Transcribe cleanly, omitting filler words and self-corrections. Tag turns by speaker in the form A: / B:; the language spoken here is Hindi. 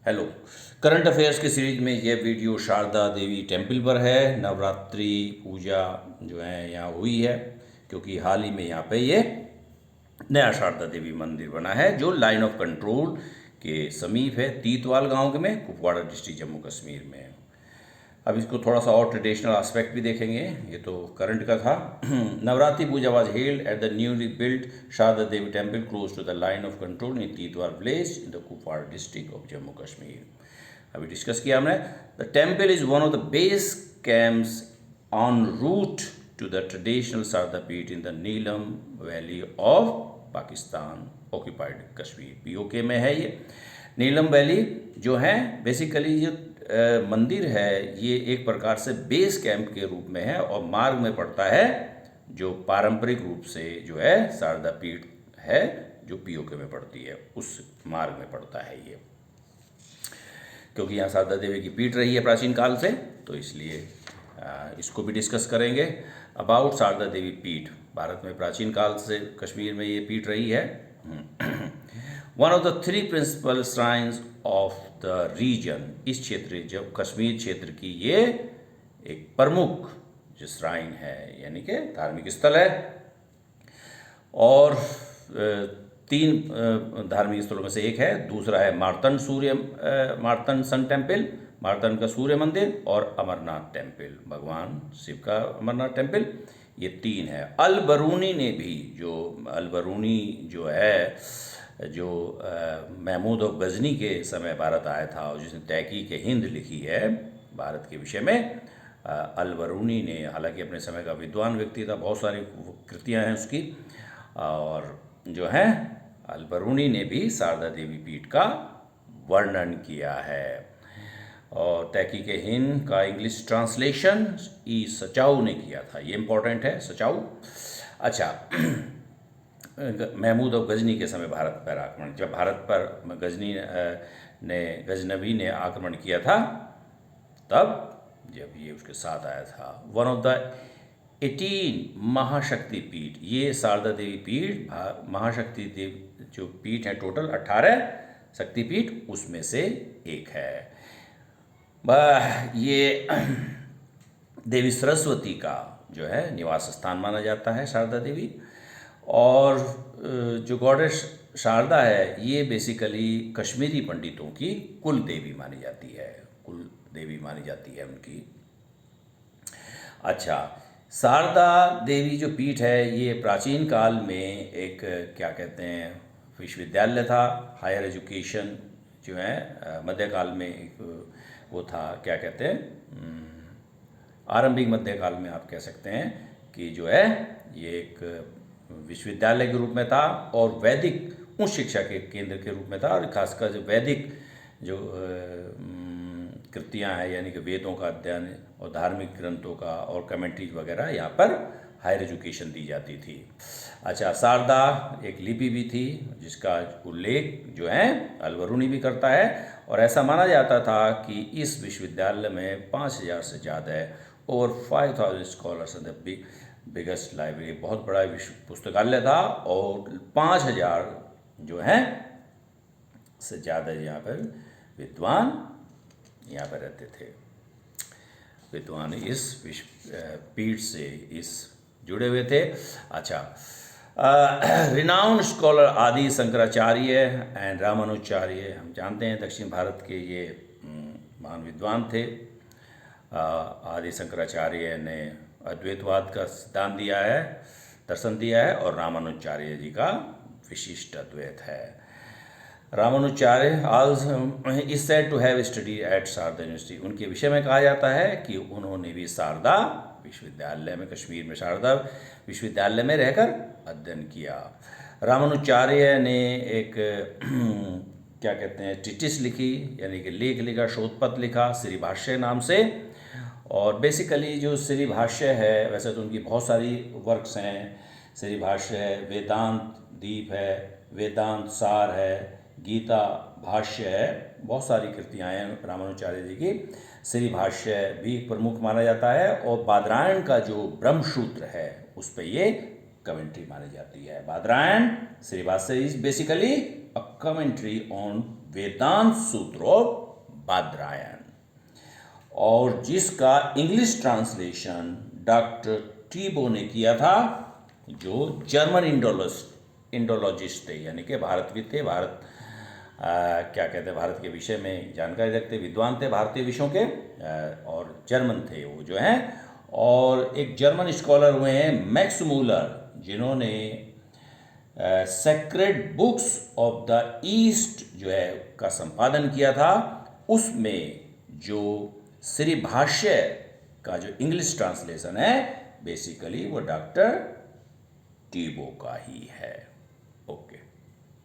A: हेलो। करंट अफेयर्स की सीरीज में यह वीडियो शारदा देवी टेम्पल पर है। नवरात्रि पूजा जो है यहाँ हुई है, क्योंकि हाल ही में यहाँ पे ये नया शारदा देवी मंदिर बना है जो लाइन ऑफ कंट्रोल के समीप है, तीतवाल गांव में, कुपवाड़ा डिस्ट्रिक्ट, जम्मू कश्मीर में। अब इसको थोड़ा सा और ट्रेडिशनल एस्पेक्ट भी देखेंगे, ये तो करंट का था। Navratri puja was held at the newly built Sharda Devi temple close to the line of control in Titwar village in the Kupwara district of Jammu Kashmir. अभी डिस्कस किया हमने। The temple is one of the base camps on route to the traditional Sharda Peeth in the Neelum valley of Pakistan occupied Kashmir, PoK में है ये। नीलम वैली जो है बेसिकली जो मंदिर है, ये एक प्रकार से बेस कैंप के रूप में है और मार्ग में पड़ता है, जो पारंपरिक रूप से जो है शारदा पीठ है जो पीओके में पड़ती है, उस मार्ग में पड़ता है ये। क्योंकि यहाँ शारदा देवी की पीठ रही है प्राचीन काल से, तो इसलिए इसको भी डिस्कस करेंगे। अबाउट शारदा देवी पीठ, भारत में प्राचीन काल से कश्मीर में ये पीठ रही है। One of the 3 principal shrines of the region, इस क्षेत्र, जब कश्मीर क्षेत्र की ये एक प्रमुख जो श्राइन है, यानी कि धार्मिक स्थल है। और 3 धार्मिक स्थलों में से एक है। दूसरा है मार्तंड सन टेम्पल, मार्तंड का सूर्य मंदिर, और अमरनाथ टेम्पल, भगवान शिव का अमरनाथ टेम्पल। ये 3 है। अल बरूनी ने भी, जो अल बरूनी जो है, जो महमूद ऑफ गजनी के समय भारत आया था और जिसने तहकीक हिंद लिखी है भारत के विषय में, अल बरूनी ने, हालांकि अपने समय का विद्वान व्यक्ति था, बहुत सारी कृतियां हैं उसकी, और जो है अल बरूनी ने भी शारदा देवी पीठ का वर्णन किया है। और तहकीक हिंद का इंग्लिश ट्रांसलेशन ई सचाऊ ने किया था, ये इंपॉर्टेंट है, सचाऊ। अच्छा, महमूद ऑफ गजनी के समय भारत पर आक्रमण, जब भारत पर गजनवी ने आक्रमण किया था, तब जब ये उसके साथ आया था। वन ऑफ द 18 महाशक्ति पीठ, ये शारदा देवी पीठ, महाशक्ति देवी जो पीठ है, टोटल 18 शक्तिपीठ, उसमें से एक है। ये देवी सरस्वती का जो है निवास स्थान माना जाता है शारदा देवी। और जो गॉडेस शारदा है, ये बेसिकली कश्मीरी पंडितों की कुल देवी मानी जाती है, कुल देवी मानी जाती है उनकी। अच्छा, शारदा देवी जो पीठ है, ये प्राचीन काल में एक, क्या कहते हैं, विश्वविद्यालय था, हायर एजुकेशन जो है, मध्यकाल में एक वो था, क्या कहते हैं, आरंभिक मध्यकाल में आप कह सकते हैं कि जो है ये एक विश्वविद्यालय के रूप में था और वैदिक उच्च शिक्षा के केंद्र के रूप में था। और खासकर जो वैदिक जो कृतियाँ हैं, यानी कि वेदों का अध्ययन और धार्मिक ग्रंथों का और कमेंट्रीज वगैरह, यहाँ पर हायर एजुकेशन दी जाती थी। अच्छा, शारदा एक लिपि भी थी जिसका उल्लेख जो है अल बरूनी भी करता है। और ऐसा माना जाता था कि इस विश्वविद्यालय में 5000 से ज़्यादा है, over 5000 scholars in the biggest library, बहुत बड़ा विश्व पुस्तकालय था, और 5000 जो हैं से ज़्यादा यहाँ पर विद्वान यहाँ पर रहते थे। विद्वान इस विश्व पीठ से इस जुड़े हुए थे। अच्छा, रिनाउंड स्कॉलर आदि शंकराचार्य एंड रामानुजाचार्य, हम जानते हैं दक्षिण भारत के ये महान विद्वान थे। आदि शंकराचार्य ने अद्वैतवाद का सिद्धांत दिया है, दर्शन दिया है, और रामानुजाचार्य जी का विशिष्ट अद्वैत है। Ramanujacharya also is said to have study at Sharada university, उनके विषय में कहा जाता है कि उन्होंने भी शारदा विश्वविद्यालय में, कश्मीर में शारदा विश्वविद्यालय में रहकर अध्ययन किया। रामानुजाचार्य ने एक क्या कहते हैं, ट्रीटिस लिखी, यानी कि लेख लिखा, शोधपत्र लिखा, श्री भाष्य नाम से। और बेसिकली जो श्री भाष्य है, वैसे तो उनकी बहुत सारी वर्क्स हैं, श्री भाष्य है, वेदांत दीप है, वेदांत सार है, गीता भाष्य है, बहुत सारी कृतियाँ हैं रामानुजाचार्य जी की। श्री भाष्य भी प्रमुख माना जाता है, और बादरायण का जो ब्रह्मसूत्र है उस पर ये कमेंट्री मानी जाती है। Badarayana Shri Bhashya is basically a commentary on Vedanta Sutra of Badarayana, और जिसका इंग्लिश ट्रांसलेशन डॉक्टर टीबो ने किया था, जो जर्मन इंडोलॉजिस्ट थे, यानी कि भारतविद थे, क्या कहते हैं, भारत के विषय में जानकारी रखते, विद्वान थे भारतीय विषयों के, और जर्मन थे वो जो हैं। और एक जर्मन स्कॉलर हुए हैं मैक्स मूलर, जिन्होंने sacred books of the east जो है का संपादन किया था। उसमें जो श्री भाष्य का जो इंग्लिश ट्रांसलेशन है, बेसिकली वो डॉक्टर टीबो का ही है।